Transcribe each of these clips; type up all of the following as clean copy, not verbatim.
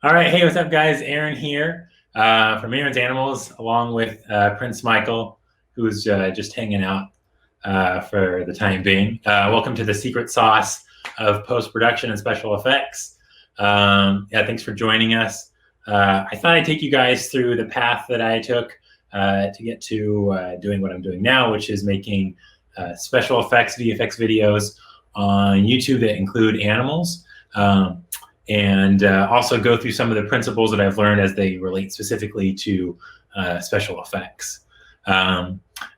All right, hey, what's up, guys? Aaron here from AaronsAnimals, along with Prince Michael, who's just hanging out for the time being. Welcome to the secret sauce of post-production and special effects. Yeah, thanks for joining us. I thought I'd take you guys through the path that I took to get to doing what I'm doing now, which is making special effects, VFX videos on YouTube that include animals. And also go through some of the principles that I've learned as they relate specifically to special effects.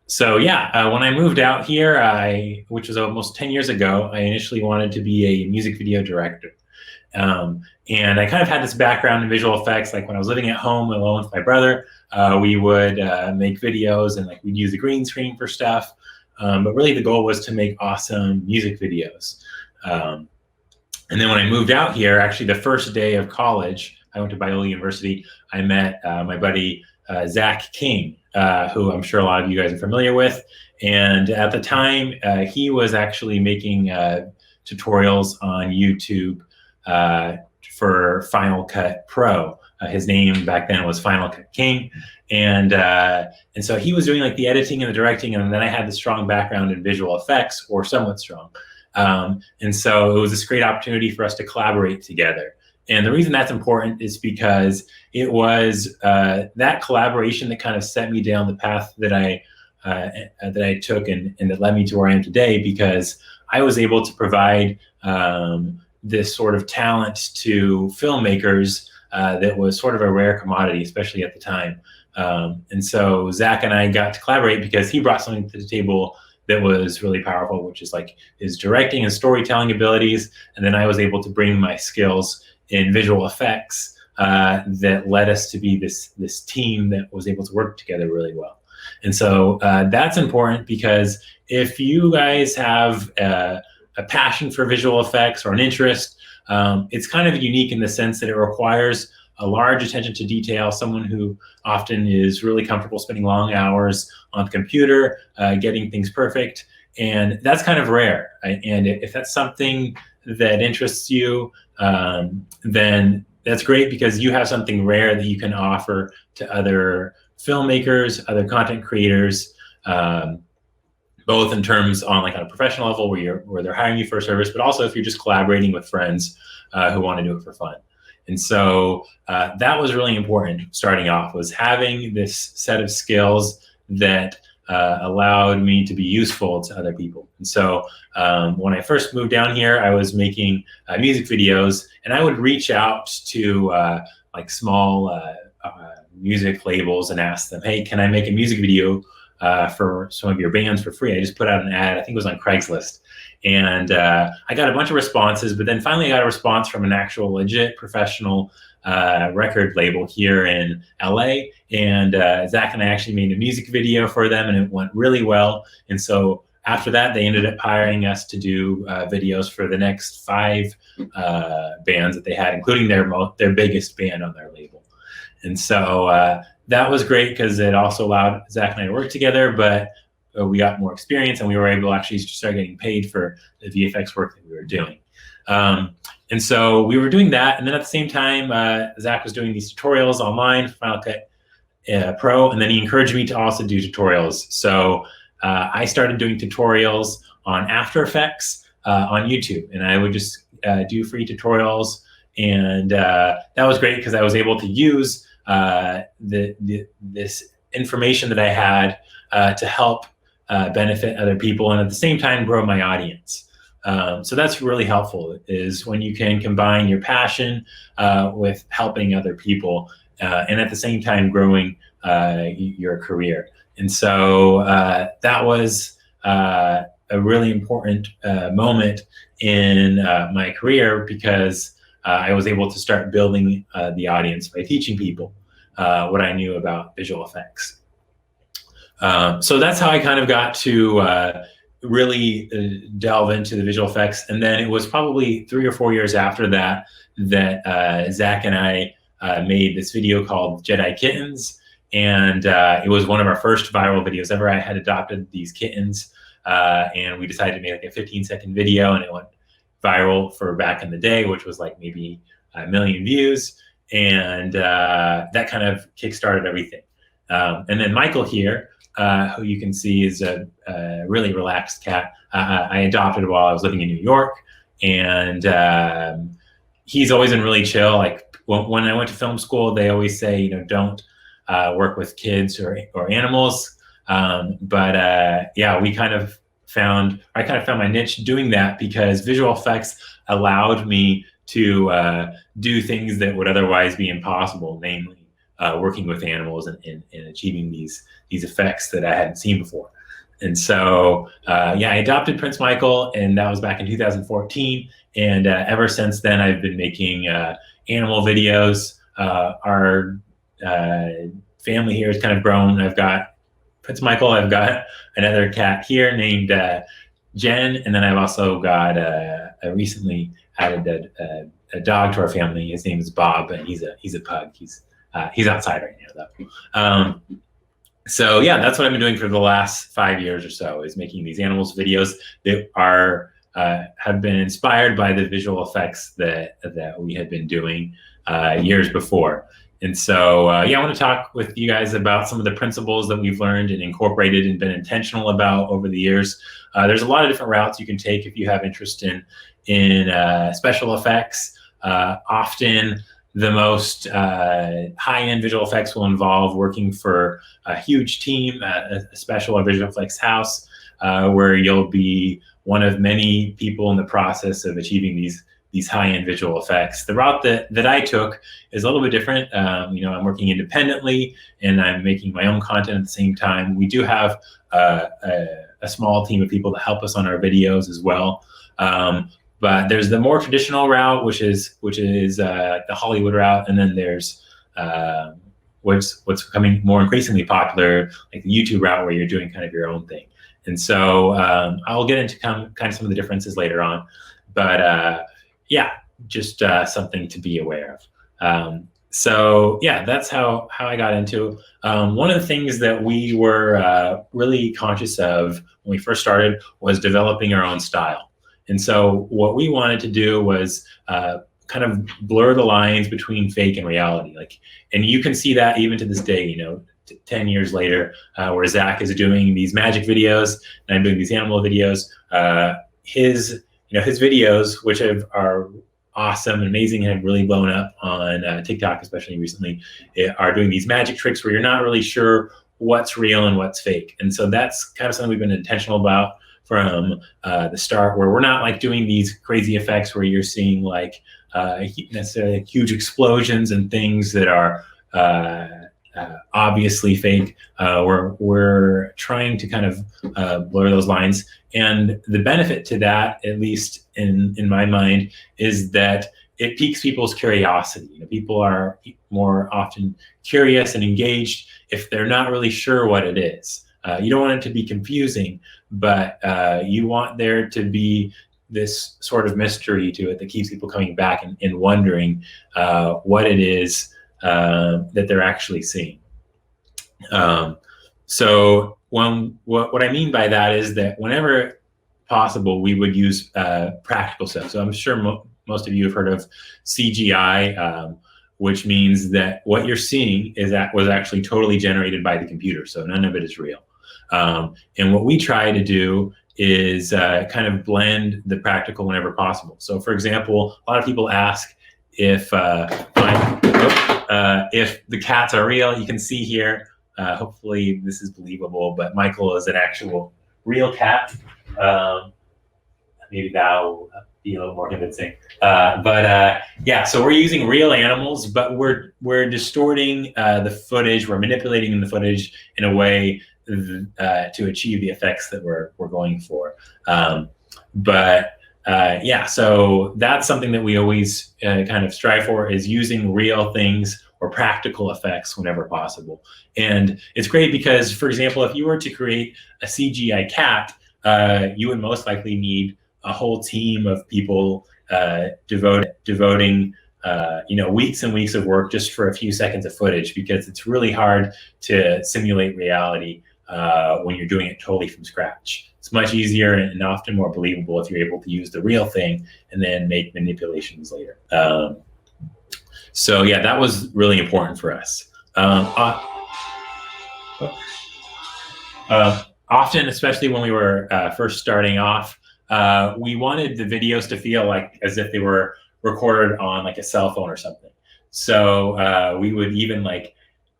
So yeah, when I moved out here, which was almost 10 years ago, I initially wanted to be a music video director. And I kind of had this background in visual effects. Like when I was living at home alone with my brother, we would make videos and we'd use the green screen for stuff. But really the goal was to make awesome music videos. And then when I moved out here, actually the first day of college, I went to Biola University, I met my buddy, Zach King, who I'm sure a lot of you guys are familiar with. And at the time, he was actually making tutorials on YouTube for Final Cut Pro. His name back then was Final Cut King. And so he was doing like the editing and the directing, and then I had the strong background in visual effects, or somewhat strong. And so it was this great opportunity for us to collaborate together. And the reason that's important is because it was that collaboration that kind of set me down the path that I took and that led me to where I am today, because I was able to provide this sort of talent to filmmakers that was sort of a rare commodity, especially at the time. And so Zach and I got to collaborate because he brought something to the table that was really powerful, which is like his directing and storytelling abilities. And then I was able to bring my skills in visual effects that led us to be this team that was able to work together really well. And so that's important, because if you guys have a passion for visual effects or an interest, it's kind of unique in the sense that it requires a large attention to detail, someone who often is really comfortable spending long hours on the computer, getting things perfect. And that's kind of rare. And if that's something that interests you, then that's great, because you have something rare that you can offer to other filmmakers, other content creators, both in terms on like on a professional level where they're hiring you for a service, but also if you're just collaborating with friends who want to do it for fun. And so that was really important starting off, was having this set of skills that allowed me to be useful to other people. And so when I first moved down here, I was making music videos, and I would reach out to like small music labels and ask them, hey, can I make a music video for some of your bands for free? I just put out an ad, I think it was on Craigslist. And I got a bunch of responses, but then finally I got a response from an actual legit professional record label here in LA. And Zach and I actually made a music video for them, and it went really well. And so after that, they ended up hiring us to do videos for the next 5 bands that they had, including their biggest band on their label. And so that was great, because it also allowed Zach and I to work together, but we got more experience, and we were able to actually start getting paid for the VFX work that we were doing. And so we were doing that, and then at the same time, Zach was doing these tutorials online for Final Cut Pro, and then he encouraged me to also do tutorials. So I started doing tutorials on After Effects on YouTube, and I would just do free tutorials, and that was great because I was able to use this information that I had to help benefit other people, and at the same time grow my audience. So that's really helpful, is when you can combine your passion with helping other people, and at the same time growing your career. And so that was a really important moment in my career, because I was able to start building the audience by teaching people what I knew about visual effects. So that's how I kind of got to really delve into the visual effects. And then it was probably 3 or 4 years after that that Zach and I made this video called Jedi Kittens. And it was one of our first viral videos ever. I had adopted these kittens, and we decided to make like a 15-second video, and it went viral for back in the day, which was like maybe 1 million views. and that kind of kickstarted everything. And then Michael here, who you can see is a really relaxed cat. I adopted while I was living in New York, and he's always been really chill. Like when I went to film school, they always say, you know, don't work with kids or animals. But yeah, I kind of found my niche doing that, because visual effects allowed me to do things that would otherwise be impossible, namely working with animals and achieving these effects that I hadn't seen before. And so, yeah, I adopted Prince Michael, and that was back in 2014. And ever since then, I've been making animal videos. Our family here has kind of grown. I've got Prince Michael. I've got another cat here named Jen, and then I've also got I recently added a dog to our family. His name is Bob, and he's a pug. He's outside right now, though. So yeah, that's what I've been doing for the last 5 years or so, is making these animals videos that are have been inspired by the visual effects that we had been doing years before. And so yeah, I want to talk with you guys about some of the principles that we've learned and incorporated and been intentional about over the years. There's a lot of different routes you can take if you have interest in special effects. Often the most high-end visual effects will involve working for a huge team, a special or visual effects house, where you'll be one of many people in the process of achieving these high-end visual effects. The route that I took is a little bit different. You know, I'm working independently, and I'm making my own content at the same time. We do have a small team of people that help us on our videos as well. But there's the more traditional route, which is the Hollywood route, and then there's what's becoming more increasingly popular, like the YouTube route, where you're doing kind of your own thing. And so I'll get into kind of some of the differences later on, but yeah, just something to be aware of. So yeah, that's how I got into. One of the things that we were really conscious of when we first started was developing our own style. And so what we wanted to do was kind of blur the lines between fake and reality. And you can see that even to this day, you know, 10 years later, where Zach is doing these magic videos and I'm doing these animal videos. His videos, which are awesome and amazing and have really blown up on TikTok, especially recently, are doing these magic tricks where you're not really sure what's real and what's fake. And so that's kind of something we've been intentional about from the start, where we're not like doing these crazy effects where you're seeing like necessarily huge explosions and things that are obviously fake. We're trying to kind of blur those lines. And the benefit to that, at least in my mind, is that it piques people's curiosity. You know, people are more often curious and engaged if they're not really sure what it is. You don't want it to be confusing, but you want there to be this sort of mystery to it that keeps people coming back and wondering what it is that they're actually seeing. So what I mean by that is that whenever possible, we would use practical stuff. So I'm sure most of you have heard of CGI, which means that what you're seeing was actually totally generated by the computer. So none of it is real. And what we try to do is kind of blend the practical whenever possible. So for example, a lot of people ask if the cats are real. You can see here, hopefully this is believable, but Michael is an actual real cat. Maybe that'll be a little more convincing. Yeah, so we're using real animals, but we're distorting the footage. We're manipulating the footage in a way to achieve the effects that we're going for. Yeah, so that's something that we always kind of strive for, is using real things or practical effects whenever possible. And it's great because, for example, if you were to create a CGI cat, you would most likely need a whole team of people devoting weeks and weeks of work just for a few seconds of footage, because it's really hard to simulate reality when you're doing it totally from scratch. It's much easier and often more believable if you're able to use the real thing and then make manipulations later. So yeah, that was really important for us. Often, especially when we were first starting off, we wanted the videos to feel like as if they were recorded on like a cell phone or something. So we would even like,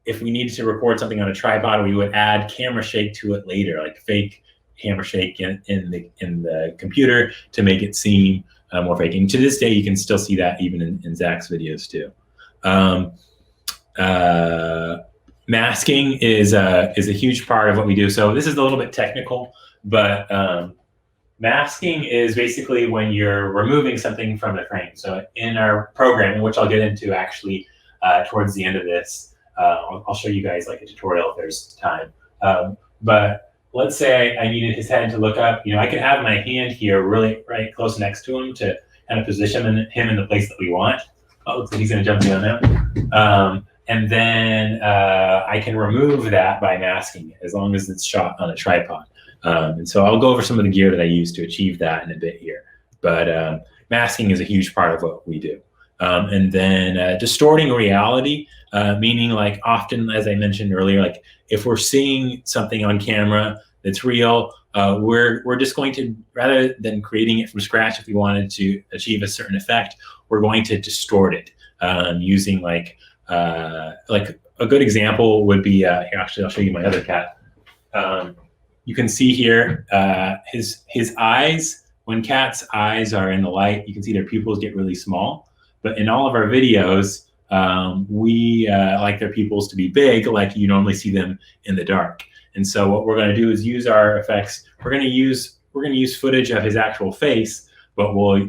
if we needed to record something on a tripod, we would add camera shake to it later, like fake camera shake in the computer to make it seem more fake. And to this day, you can still see that even in Zach's videos too. Masking is a huge part of what we do. So this is a little bit technical, but masking is basically when you're removing something from the frame. So in our program, which I'll get into actually towards the end of this, I'll show you guys like a tutorial if there's time. But let's say I needed his head to look up. I could have my hand here really right close next to him to kind of position him in the place that we want. Oh, looks like he's going to jump down now. And then I can remove that by masking it, as long as it's shot on a tripod. And so I'll go over some of the gear that I use to achieve that in a bit here. But masking is a huge part of what we do. And then distorting reality, meaning like often, as I mentioned earlier, like if we're seeing something on camera that's real, we're just going to, rather than creating it from scratch, if we wanted to achieve a certain effect, we're going to distort it using like a good example would be, here, actually, I'll show you my other cat. You can see here his eyes, when cats' eyes are in the light, you can see their pupils get really small. But in all of our videos, we like their pupils to be big, like you normally see them in the dark. And so what we're going to do is use our effects. We're going to use footage of his actual face, but we'll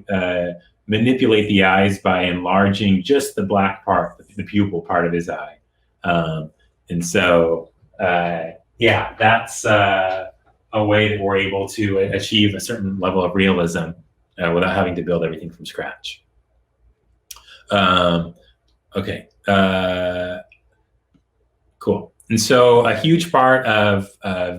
manipulate the eyes by enlarging just the black part, the pupil part of his eye. And so, yeah, that's a way that we're able to achieve a certain level of realism without having to build everything from scratch. Okay, cool. And so a huge part of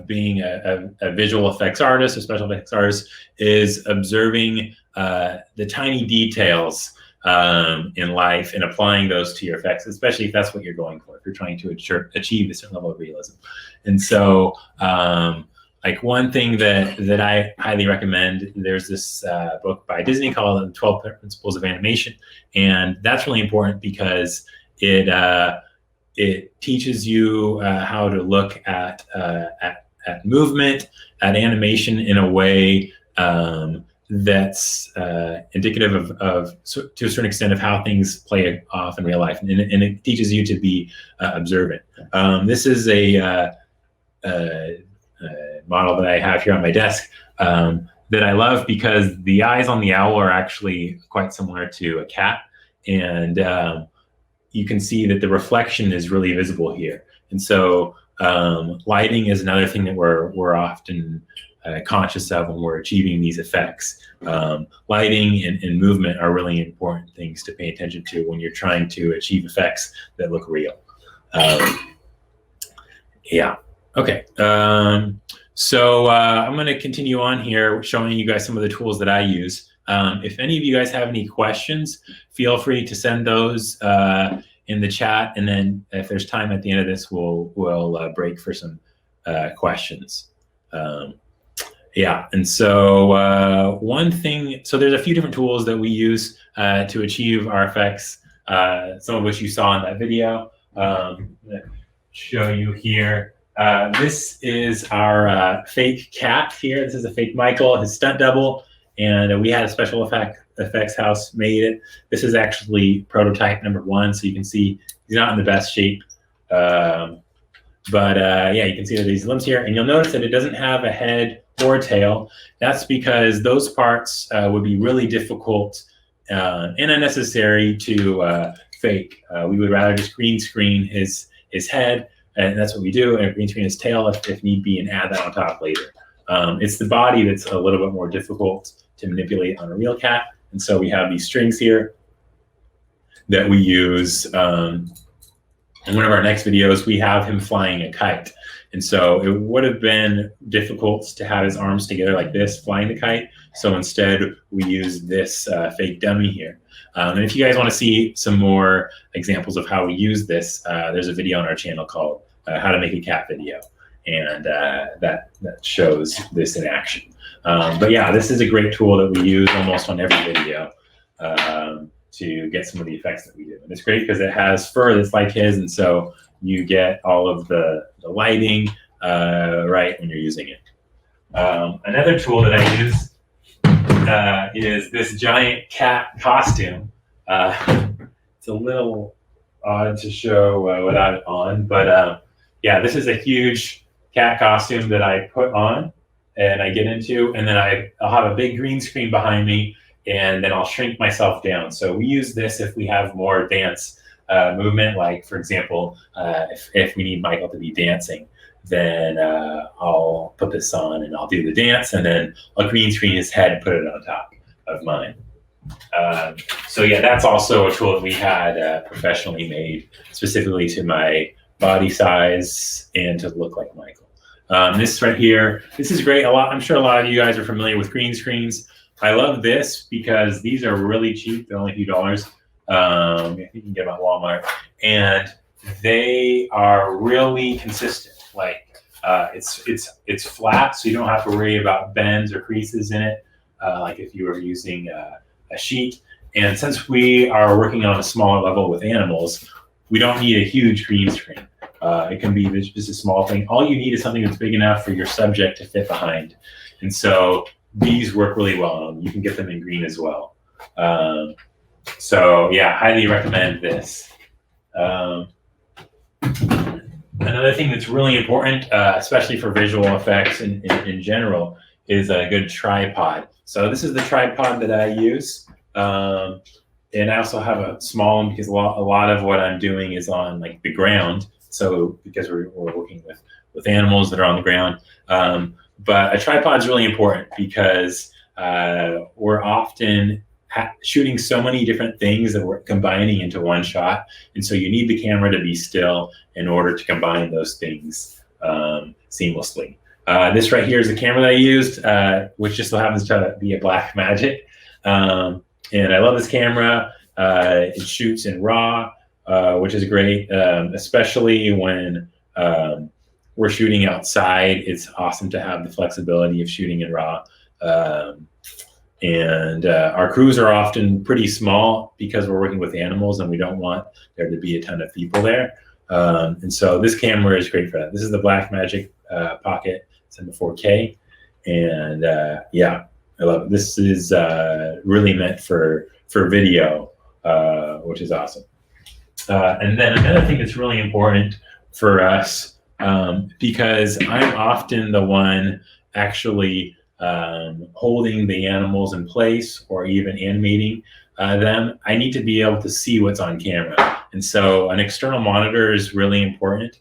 being a visual effects artist, a special effects artist, is observing the tiny details in life and applying those to your effects, especially if that's what you're going for, if you're trying to achieve a certain level of realism. And so like one thing that I highly recommend, there's this book by Disney called The 12 Principles of Animation. And that's really important because it teaches you how to look at movement, at animation in a way that's indicative of to a certain extent of how things play off in real life, and it teaches you to be observant. This is a model that I have here on my desk that I love because the eyes on the owl are actually quite similar to a cat, and you can see that the reflection is really visible here. And so lighting is another thing that we're often conscious of when we're achieving these effects. Lighting and movement are really important things to pay attention to when you're trying to achieve effects that look real. Yeah, okay. So I'm going to continue on here showing you guys some of the tools that I use. If any of you guys have any questions, feel free to send those in the chat, and then if there's time at the end of this, we'll break for some questions. Yeah, and so one thing, so there's a few different tools that we use to achieve our effects, some of which you saw in that video. I'm going to show you here. This is our fake cat here. This is a fake Michael, his stunt double, and we had a special effects house made it. This is actually prototype number 1, so you can see he's not in the best shape. But yeah, you can see these limbs here, and you'll notice that it doesn't have a head or a tail. That's because those parts would be really difficult and unnecessary to fake. We would rather just green screen his head, and that's what we do, and green screen his tail if need be, and add that on top later. It's the body that's a little bit more difficult to manipulate on a real cat, and so we have these strings here that we use. In one of our next videos, we have him flying a kite. And so it would have been difficult to have his arms together like this, flying the kite. So instead, we use this fake dummy here. And if you guys want to see some more examples of how we use this, there's a video on our channel called How to Make a Cat Video. And that shows this in action. But yeah, this is a great tool that we use almost on every video to get some of the effects that we do. And it's great because it has fur that's like his, and so you get all of the lighting right when you're using it. Another tool that I use is this giant cat costume. It's a little odd to show without it on, but yeah, this is a huge cat costume that I put on and I get into, and then I'll have a big green screen behind me, and then I'll shrink myself down. So we use this if we have more dance movement, like for example, if we need Michael to be dancing, then I'll put this on and I'll do the dance, and then I'll green screen his head and put it on top of mine. So yeah, that's also a tool that we had professionally made specifically to my body size and to look like Michael. This right here, this is great. I'm sure a lot of you guys are familiar with green screens. I love this because these are really cheap. They're only a few dollars. I think you can get them at Walmart, and they are really consistent. Like it's flat, so you don't have to worry about bends or creases in it, like if you were using a sheet. And since we are working on a smaller level with animals, we don't need a huge green screen. It can be just a small thing. All you need is something that's big enough for your subject to fit behind. And so these work really well. You can get them in green as well. So yeah, highly recommend this. Another thing that's really important, especially for visual effects in general, is a good tripod. So this is the tripod that I use. And I also have a small one because a lot of what I'm doing is on like the ground. So because we're working with animals that are on the ground. But a tripod is really important because we're often shooting so many different things that we're combining into one shot. And so you need the camera to be still in order to combine those things seamlessly. This right here is the camera that I used, which just so happens to be a Blackmagic. And I love this camera. It shoots in RAW, which is great, especially when we're shooting outside. It's awesome to have the flexibility of shooting in RAW. And our crews are often pretty small because we're working with animals and we don't want there to be a ton of people there. And so this camera is great for that. This is the Blackmagic Pocket. It's in the 4K. And yeah, I love it. This is really meant for video, which is awesome. And then another thing that's really important for us, because I'm often the one actually holding the animals in place or even animating them, I need to be able to see what's on camera. And so an external monitor is really important.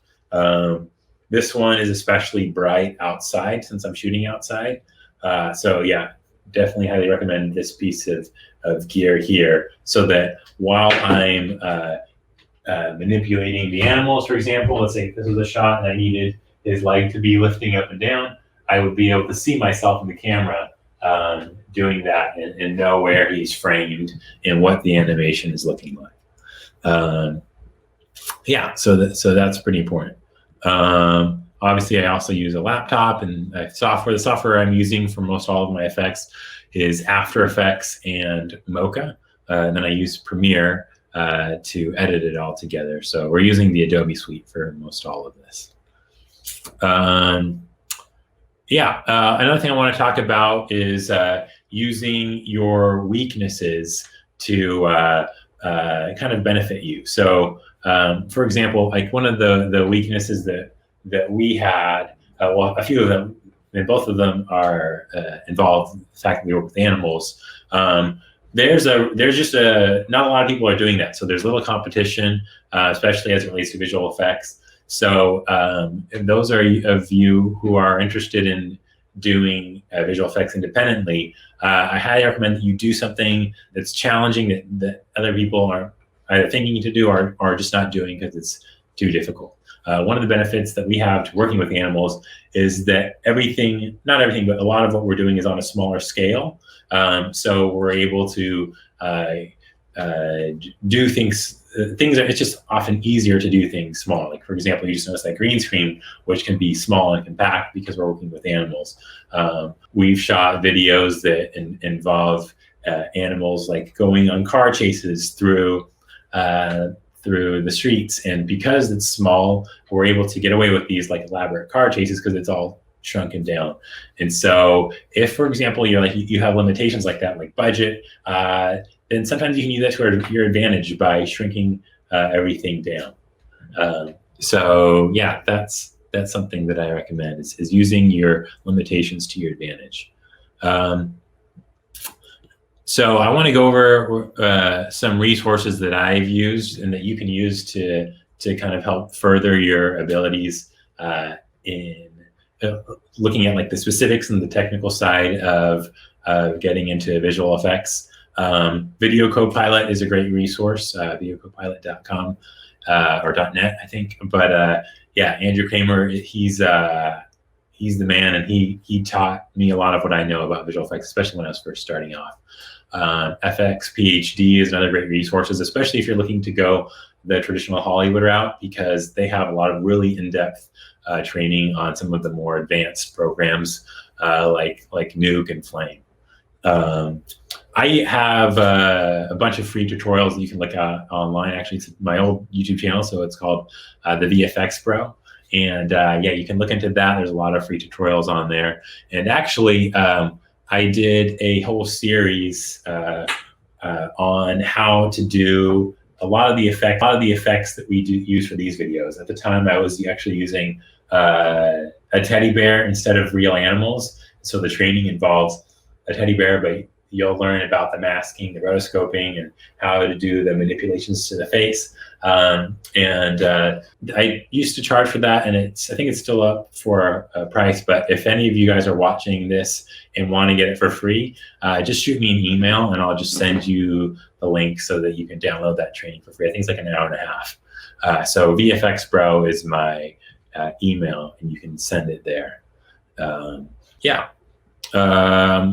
This one is especially bright outside since I'm shooting outside. So yeah, definitely highly recommend this piece of gear here so that while I'm manipulating the animals, for example, let's say if this was a shot and I needed his leg to be lifting up and down, I would be able to see myself in the camera doing that and know where he's framed and what the animation is looking like. Yeah, so that's pretty important. Obviously, I also use a laptop and software. The software I'm using for most all of my effects is After Effects and Mocha. And then I use Premiere to edit it all together. So we're using the Adobe suite for most all of this. Yeah, another thing I want to talk about is using your weaknesses to kind of benefit you. So, for example, like one of the weaknesses that we had, well, a few of them, and both of them are involved in the fact that we work with animals. There's just not a lot of people are doing that. So there's little competition, especially as it relates to visual effects. So if those are of you who are interested in doing visual effects independently, I highly recommend that you do something that's challenging that other people are either thinking to do or just not doing because it's too difficult. One of the benefits that we have to working with animals is that everything, not everything, but a lot of what we're doing is on a smaller scale. So we're able to do things. It's just often easier to do things small. Like, for example, you just noticed that green screen, which can be small and compact because we're working with animals. We've shot videos that involve animals like going on car chases through the streets, and because it's small, we're able to get away with these like elaborate car chases because it's all shrunken down. And so if, for example, you have limitations like that, like budget, then sometimes you can use that to your advantage by shrinking everything down. So yeah, that's something that I recommend is using your limitations to your advantage. So I want to go over some resources that I've used and that you can use to kind of help further your abilities in looking at like the specifics and the technical side of getting into visual effects. Video Copilot is a great resource, videocopilot.com or .net, I think. But yeah, Andrew Kramer, he's the man, and he taught me a lot of what I know about visual effects, especially when I was first starting off. FX PhD is another great resource, especially if you're looking to go the traditional Hollywood route, because they have a lot of really in-depth training on some of the more advanced programs like Nuke and Flame. I have a bunch of free tutorials that you can look at online. Actually, it's my old YouTube channel, so it's called the VFX Pro. And yeah, you can look into that. There's a lot of free tutorials on there. And actually, I did a whole series on how to do a lot of the effects that we use for these videos. At the time, I was actually using a teddy bear instead of real animals. So the training involves a teddy bear, but you'll learn about the masking, the rotoscoping, and how to do the manipulations to the face. And I used to charge for that, and I think it's still up for a price. But if any of you guys are watching this and want to get it for free, just shoot me an email, and I'll just send you the link so that you can download that training for free. I think it's like an hour and a half. So VFX Pro is my email, and you can send it there. Yeah.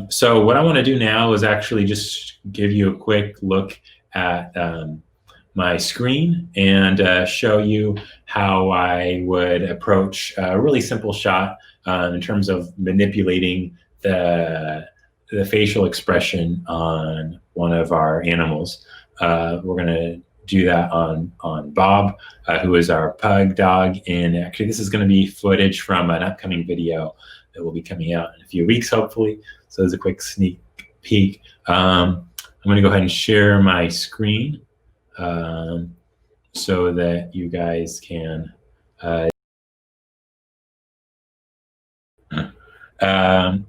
So what I want to do now is actually just give you a quick look at my screen and show you how I would approach a really simple shot in terms of manipulating the facial expression on one of our animals. We're going to do that on Bob, who is our pug dog. And actually, this is going to be footage from an upcoming video that will be coming out in a few weeks, hopefully. So there's a quick sneak peek. I'm going to go ahead and share my screen so that you guys can.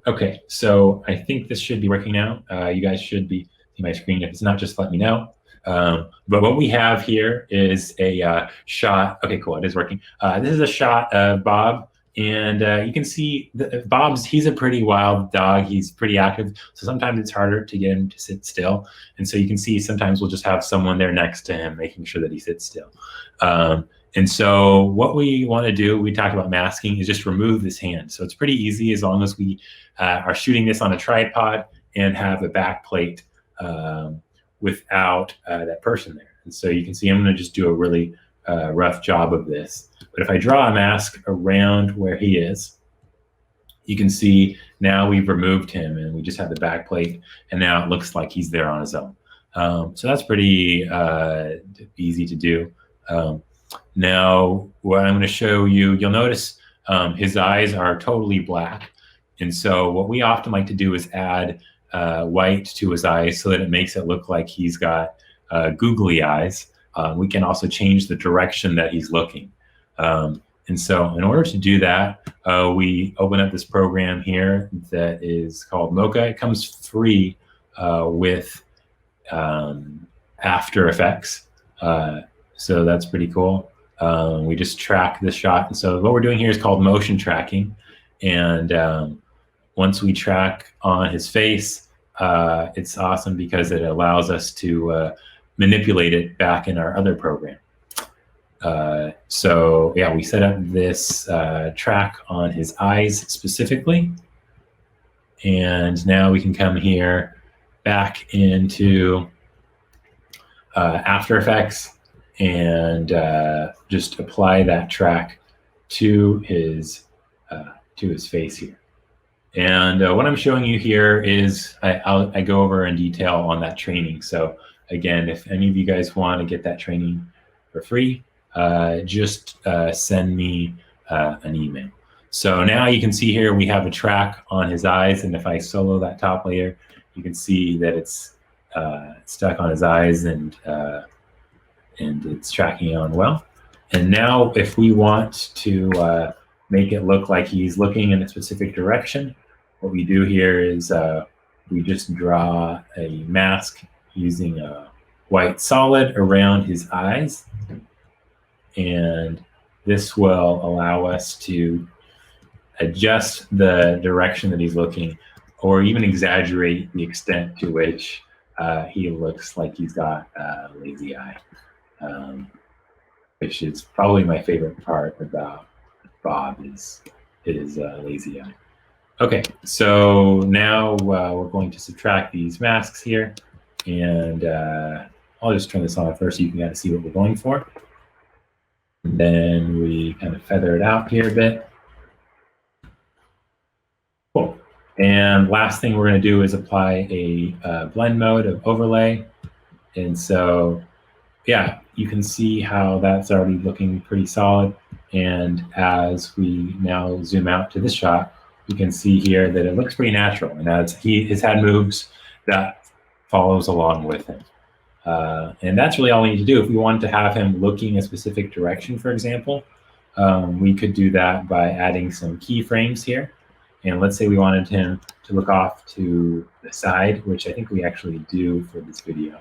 Okay, so I think this should be working now. You guys should be seeing my screen. If it's not, just let me know. But what we have here is a shot. Okay, cool, it is working. This is a shot of Bob. And you can see he's a pretty wild dog. He's pretty active. So sometimes it's harder to get him to sit still. And so you can see sometimes we'll just have someone there next to him, making sure that he sits still. And so what we want to do, we talked about masking, is just remove this hand. So it's pretty easy as long as we are shooting this on a tripod and have a back plate without that person there. And so you can see I'm going to just do a really rough job of this. But if I draw a mask around where he is, you can see now we've removed him and we just have the back plate, and now it looks like he's there on his own. So that's pretty easy to do. Now, what I'm going to show you, you'll notice his eyes are totally black. And so what we often like to do is add white to his eyes so that it makes it look like he's got googly eyes. We can also change the direction that he's looking. And so in order to do that, we open up this program here that is called Mocha. It comes free with After Effects. So that's pretty cool. We just track the shot. And so what we're doing here is called motion tracking. And once we track on his face, it's awesome because it allows us to manipulate it back in our other program. So yeah, we set up this track on his eyes specifically. And now we can come here back into After Effects and just apply that track to his face here. And what I'm showing you here is I go over in detail on that training. So again, if any of you guys want to get that training for free, just send me an email. So now you can see here we have a track on his eyes, and if I solo that top layer, you can see that it's stuck on his eyes, and it's tracking on well. And now if we want to make it look like he's looking in a specific direction, what we do here is we just draw a mask using a white solid around his eyes, and this will allow us to adjust the direction that he's looking, or even exaggerate the extent to which he looks like he's got a lazy eye, which is probably my favorite part about Bob is his lazy eye. Okay, so now we're going to subtract these masks here, and I'll just turn this on first so you can kind of see what we're going for. And then we kind of feather it out here a bit. Cool. And last thing we're going to do is apply a blend mode of overlay. And so, yeah, you can see how that's already looking pretty solid. And as we now zoom out to this shot, you can see here that it looks pretty natural. And as his head moves, that follows along with him. And that's really all we need to do. If we wanted to have him looking a specific direction, for example, we could do that by adding some keyframes here. And let's say we wanted him to look off to the side, which I think we actually do for this video.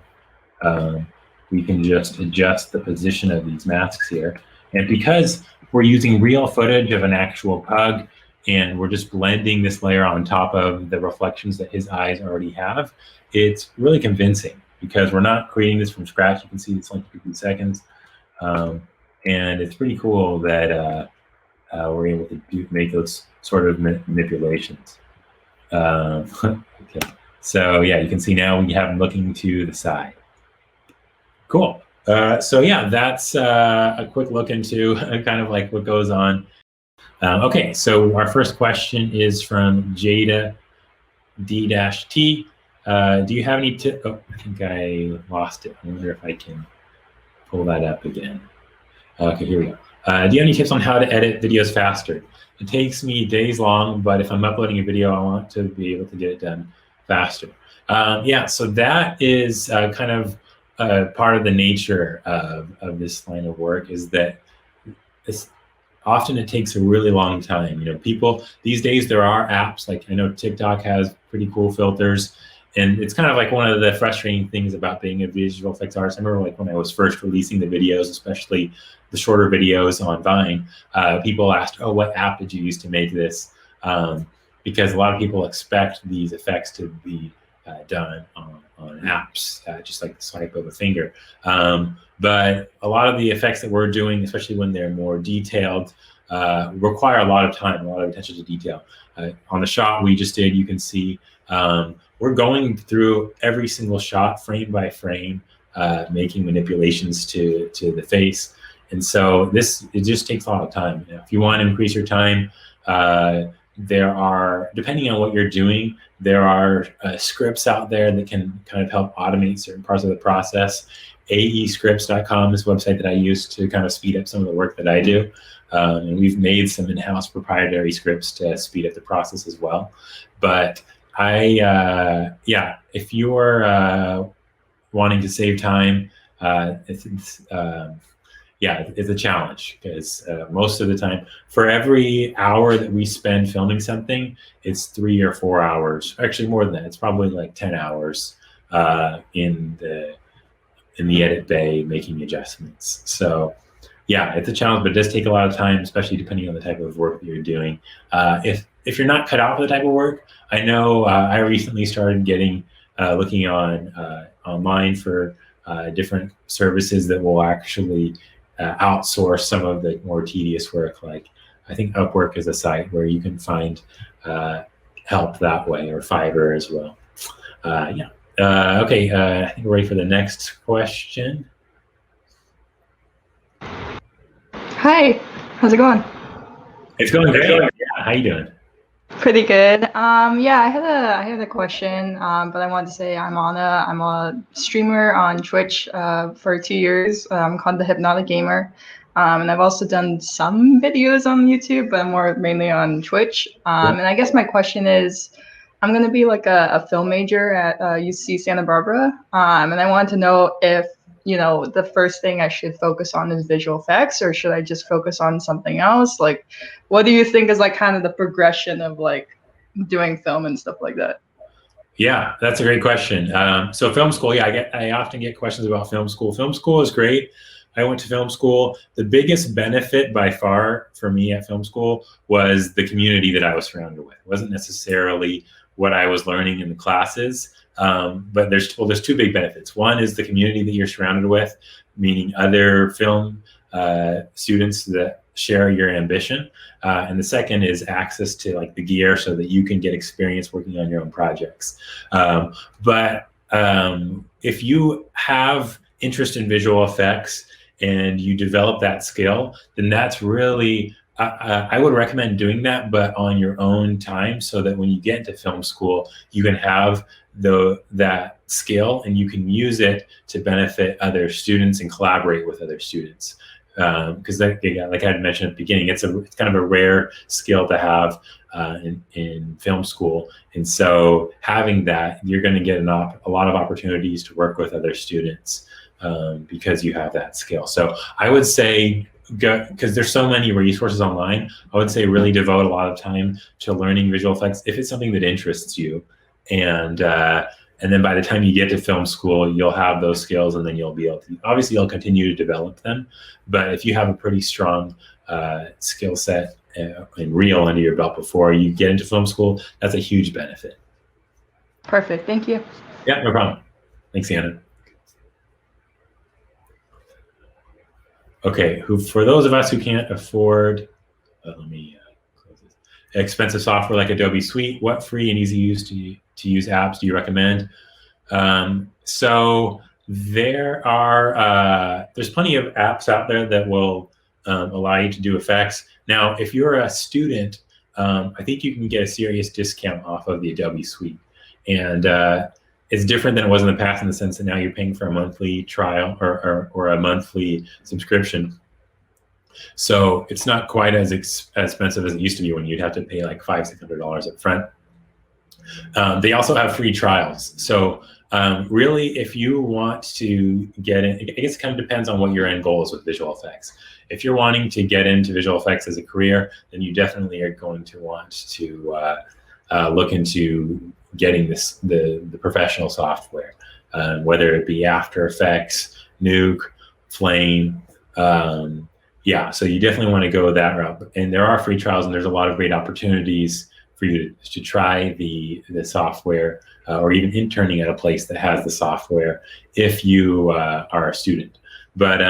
We can just adjust the position of these masks here. And because we're using real footage of an actual pug, and we're just blending this layer on top of the reflections that his eyes already have, it's really convincing because we're not creating this from scratch. You can see it's only 50 seconds. And it's pretty cool that we're able to make those sort of manipulations. Okay. So yeah, you can see now we have him looking to the side. Cool. So yeah, that's a quick look into kind of like what goes on. Okay, so our first question is from Jada D-T. Do you have any tips? Oh, I think I lost it. I wonder if I can pull that up again. Okay, here we go. Do you have any tips on how to edit videos faster? It takes me days long, but if I'm uploading a video, I want to be able to get it done faster. Yeah, so that is kind of part of the nature of this line of work, is that often it takes a really long time. You know, people these days, there are apps like, I know TikTok has pretty cool filters, and it's kind of like one of the frustrating things about being a visual effects artist. I remember like when I was first releasing the videos, especially the shorter videos on Vine, people asked, oh, what app did you use to make this? Because a lot of people expect these effects to be done on apps, just like the swipe of a finger. But a lot of the effects that we're doing, especially when they're more detailed, require a lot of time, a lot of attention to detail. On the shot we just did, you can see we're going through every single shot, frame by frame, making manipulations to the face. And so it just takes a lot of time. If you want to increase your time, there are, depending on what you're doing, there are scripts out there that can kind of help automate certain parts of the process. aescripts.com is a website that I use to kind of speed up some of the work that I do. And we've made some in-house proprietary scripts to speed up the process as well. But yeah, if you're wanting to save time, yeah, it's a challenge, because most of the time, for every hour that we spend filming something, it's 3 or 4 hours. Actually, more than that. It's probably like 10 hours in the edit bay making adjustments. So yeah, it's a challenge, but it does take a lot of time, especially depending on the type of work that you're doing. If you're not cut out for the type of work, I know I recently started looking online for different services that will actually outsource some of the more tedious work. Like I think Upwork is a site where you can find help that way, or Fiverr as well. Yeah. Okay, I think we're ready for the next question. Hi, how's it going? It's going great. Yeah, how you doing? Pretty good. Yeah, I had a question, but I wanted to say I'm a streamer on Twitch for 2 years. Called the Hypnotic Gamer, and I've also done some videos on YouTube, but more mainly on Twitch. And I guess my question is, I'm gonna be like a film major at UC Santa Barbara, and I wanted to know if the first thing I should focus on is visual effects, or should I just focus on something else? Like, what do you think is like kind of the progression of like doing film and stuff like that? Yeah, that's a great question. So film school, yeah, I often get questions about film school. Film school is great. I went to film school. The biggest benefit by far for me at film school was the community that I was surrounded with. It wasn't necessarily what I was learning in the classes, but there's two big benefits. One is the community that you're surrounded with, meaning other film students that share your ambition. And the second is access to like the gear so that you can get experience working on your own projects. But if you have interest in visual effects and you develop that skill, then that's really, I would recommend doing that, but on your own time, so that when you get into film school, you can have that skill and you can use it to benefit other students and collaborate with other students. Because like I had mentioned at the beginning, it's kind of a rare skill to have in film school, and so having that, you're going to get a lot of opportunities to work with other students because you have that skill. So I would say, because there's so many resources online, I would say really devote a lot of time to learning visual effects if it's something that interests you, and then by the time you get to film school, you'll have those skills, and then you'll be able to, obviously you'll continue to develop them. But if you have a pretty strong skill set and reel under your belt before you get into film school, that's a huge benefit. Perfect, thank you. Yeah, no problem. Thanks, Anna. Okay, for those of us who can't afford, let me close this, expensive software like Adobe Suite, what free and easy to use apps do you recommend? So there's plenty of apps out there that will allow you to do effects. Now, if you're a student, I think you can get a serious discount off of the Adobe Suite. And it's different than it was in the past, in the sense that now you're paying for a monthly trial or a monthly subscription. So it's not quite as expensive as it used to be, when you'd have to pay like $500-600 up front. They also have free trials. So really, if you want to get in, I guess it kind of depends on what your end goal is with visual effects. If you're wanting to get into visual effects as a career, then you definitely are going to want to look into getting the professional software, whether it be After Effects, Nuke, Flame. Yeah, so you definitely want to go that route. And there are free trials, and there's a lot of great opportunities for you to try the software, or even interning at a place that has the software if you are a student. But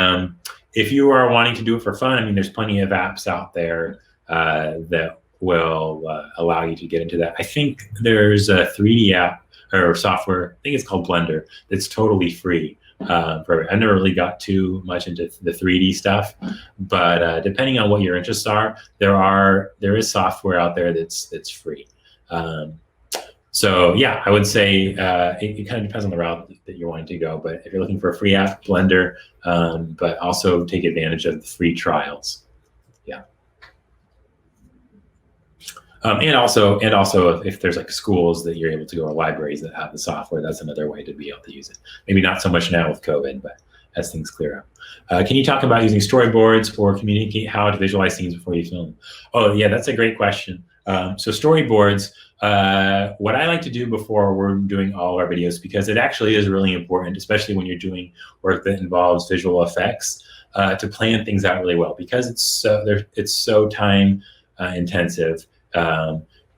if you are wanting to do it for fun, I mean, there's plenty of apps out there that will allow you to get into that. I think there's a 3D app or software, I think it's called Blender, that's totally free. I never really got too much into the 3D stuff, but depending on what your interests are, there is software out there that's free. So yeah, I would say it kind of depends on the route that you're wanting to go. But if you're looking for a free app, Blender, but also take advantage of the free trials. Yeah. And also if there's like schools that you're able to go, or libraries that have the software, that's another way to be able to use it. Maybe not so much now with COVID, but as things clear up. Can you talk about using storyboards or communicate how to visualize scenes before you film? Oh yeah, that's a great question. So storyboards, what I like to do before we're doing all our videos, because it actually is really important, especially when you're doing work that involves visual effects, to plan things out really well, because it's so time intensive.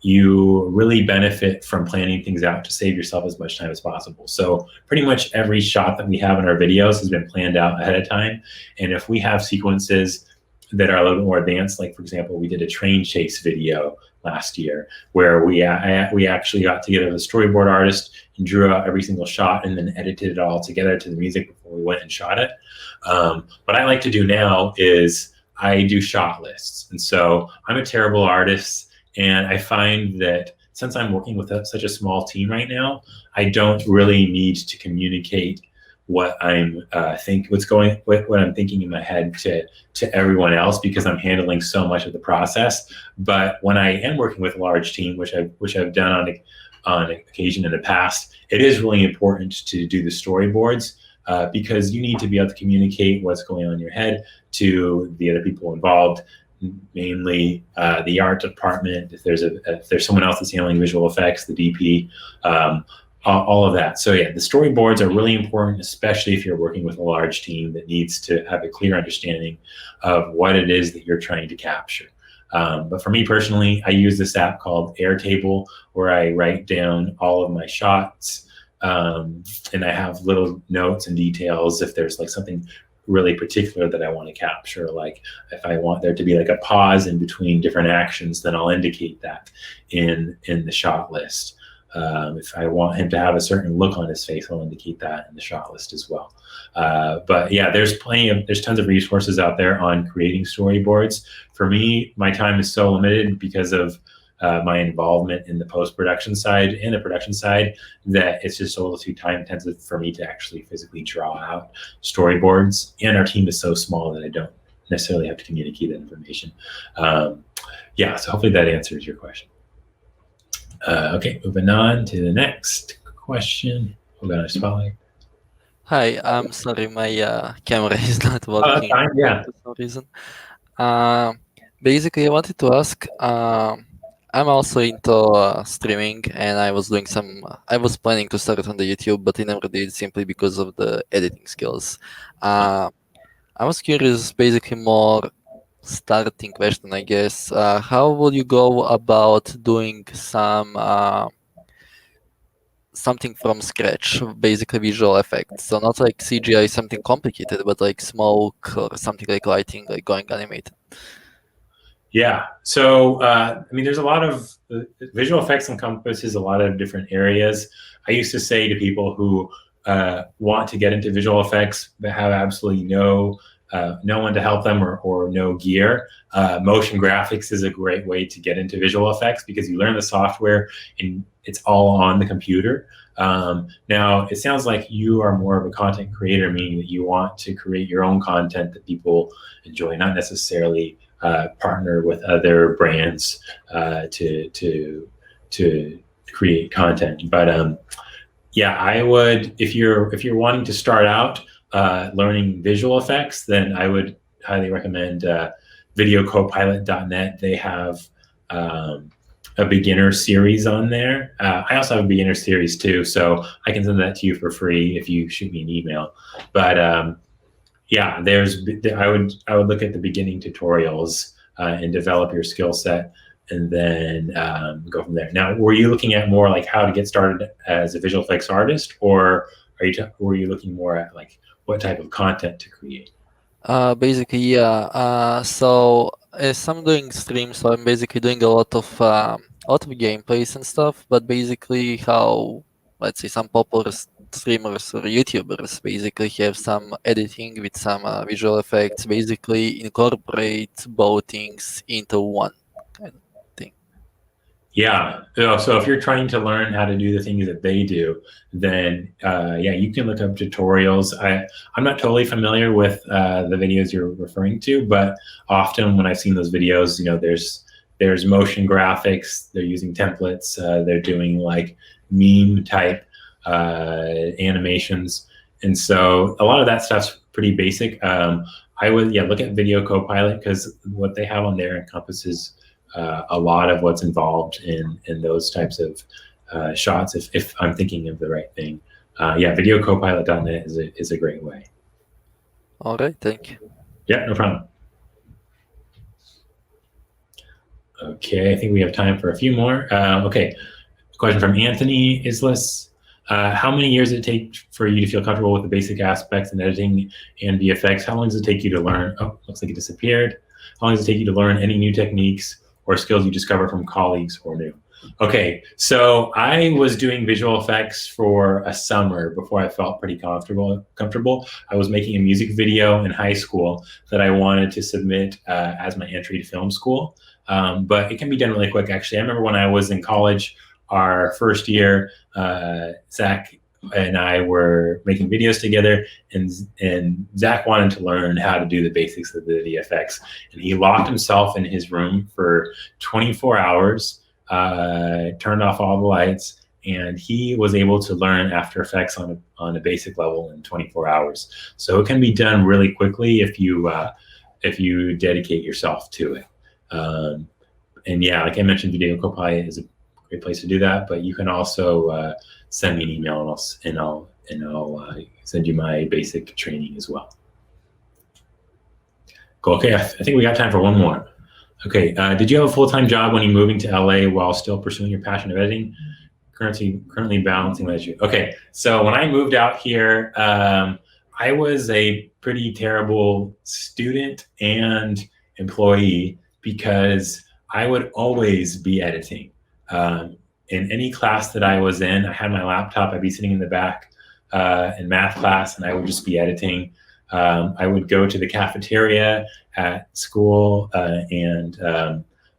you really benefit from planning things out to save yourself as much time as possible. So pretty much every shot that we have in our videos has been planned out ahead of time. And if we have sequences that are a little bit more advanced, like for example, we did a train chase video last year where we actually got together with a storyboard artist and drew out every single shot and then edited it all together to the music before we went and shot it. What I like to do now is I do shot lists. And so I'm a terrible artist, and I find that since I'm working with such a small team right now, I don't really need to communicate what I'm what I'm thinking in my head to everyone else, because I'm handling so much of the process. But when I am working with a large team, which I've done on occasion in the past, it is really important to do the storyboards, because you need to be able to communicate what's going on in your head to the other people involved, mainly the art department, if there's someone else that's handling visual effects, the DP, all of that. So yeah, the storyboards are really important, especially if you're working with a large team that needs to have a clear understanding of what it is that you're trying to capture. But for me personally, I use this app called Airtable, where I write down all of my shots, and I have little notes and details if there's like something really particular that I want to capture. Like if I want there to be like a pause in between different actions, then I'll indicate that in the shot list. If I want him to have a certain look on his face, I'll indicate that in the shot list as well. But yeah, there's tons of resources out there on creating storyboards. For me, my time is so limited because of my involvement in the post-production side and the production side, that it's just a little too time intensive for me to actually physically draw out storyboards. And our team is so small that I don't necessarily have to communicate that information. Yeah, so hopefully that answers your question. Okay, moving on to the next question. Hold on a spotlight. Hi, I'm sorry, my camera is not Oh, that's working fine, yeah. for some reason. Basically, I wanted to ask, I'm also into streaming, and I was planning to start on the YouTube, but I never did, simply because of the editing skills. I was curious, basically more starting question, I guess. How will you go about doing something from scratch, basically visual effects? So not like CGI, something complicated, but like smoke or something like lighting, like going animated. Yeah. So, I mean, there's a lot of visual effects encompasses a lot of different areas. I used to say to people who want to get into visual effects but have absolutely no one to help them or no gear, motion graphics is a great way to get into visual effects, because you learn the software and it's all on the computer. Now, it sounds like you are more of a content creator, meaning that you want to create your own content that people enjoy, not necessarily partner with other brands to create content. But yeah, I would, if you're wanting to start out learning visual effects, then I would highly recommend videocopilot.net. They have a beginner series on there. I also have a beginner series too, so I can send that to you for free if you shoot me an email. But yeah, I would look at the beginning tutorials and develop your skill set, and then go from there. Now, were you looking at more like how to get started as a visual effects artist, or were you looking more at like what type of content to create? Basically, yeah. So as I'm doing streams, so I'm basically doing a lot of gameplays and stuff. But basically, how, let's say, some popular streamers or YouTubers basically have some editing with some visual effects, basically incorporate both things into one kind of thing. Yeah. So if you're trying to learn how to do the things that they do, then yeah, you can look up tutorials. I'm not totally familiar with the videos you're referring to, but often when I've seen those videos, there's motion graphics. They're using templates. They're doing like meme type animations, and so a lot of that stuff's pretty basic. I would look at Video Copilot, because what they have on there encompasses a lot of what's involved in those types of shots, if I'm thinking of the right thing. Yeah, videocopilot.net is a great way. All right, thank you. Yeah, no problem. Okay, I think we have time for a few more. Okay, question from Anthony Islis. How many years did it take for you to feel comfortable with the basic aspects in editing and VFX? How long does it take you to learn? Oh, looks like it disappeared. How long does it take you to learn any new techniques or skills you discover from colleagues or new? Okay, so I was doing visual effects for a summer before I felt pretty comfortable. I was making a music video in high school that I wanted to submit as my entry to film school. But it can be done really quick, actually. I remember when I was in college, our first year, Zach and I were making videos together, and Zach wanted to learn how to do the basics of the VFX. And he locked himself in his room for 24 hours, turned off all the lights, and he was able to learn After Effects on a basic level in 24 hours. So it can be done really quickly if you dedicate yourself to it. And yeah, like I mentioned, Video Copilot is a great place to do that, but you can also send me an email and I'll send you my basic training as well. Cool. Okay, I think we got time for one more. Okay, did you have a full-time job when you moving to LA while still pursuing your passion of editing? Currently balancing that. Okay, so when I moved out here, I was a pretty terrible student and employee because I would always be editing. In any class that I was in, I had my laptop, I'd be sitting in the back in math class, and I would just be editing. I would go to the cafeteria at school, and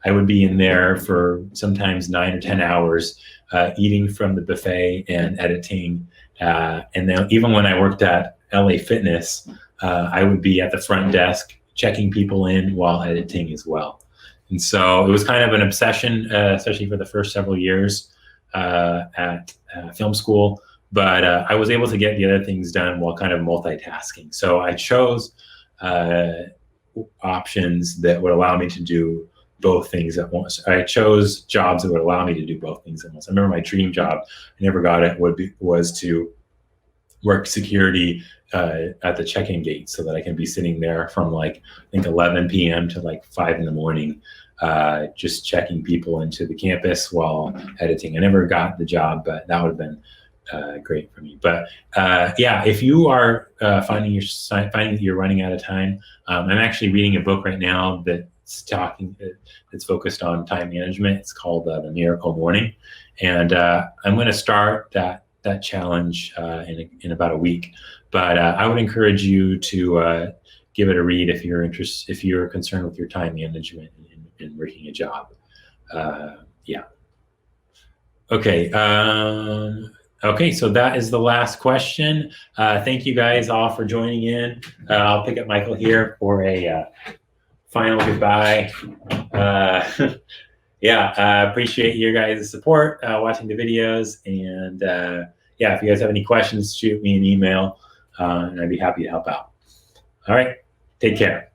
I would be in there for sometimes 9 or 10 hours, eating from the buffet and editing. And then even when I worked at LA Fitness, I would be at the front desk checking people in while editing as well. And so it was kind of an obsession, especially for the first several years at film school. But I was able to get the other things done while kind of multitasking. So I chose options that would allow me to do both things at once. I chose jobs that would allow me to do both things at once. I remember my dream job, I never got it, was to work security at the check-in gate so that I can be sitting there from like, I think 11 p.m. to like 5 in the morning, just checking people into the campus while editing. I never got the job, but that would have been great for me. But yeah, if you are finding that you're running out of time, I'm actually reading a book right now that's focused on time management. It's called The Miracle Morning, and I'm going to start that challenge in about a week. But I would encourage you to give it a read if you're concerned with your time management in working a job. Yeah. Okay. Okay, so that is the last question. Thank you guys all for joining in. I'll pick up Michael here for a final goodbye. Yeah, appreciate your guys' support, watching the videos, and yeah, if you guys have any questions, shoot me an email, and I'd be happy to help out. All right, take care.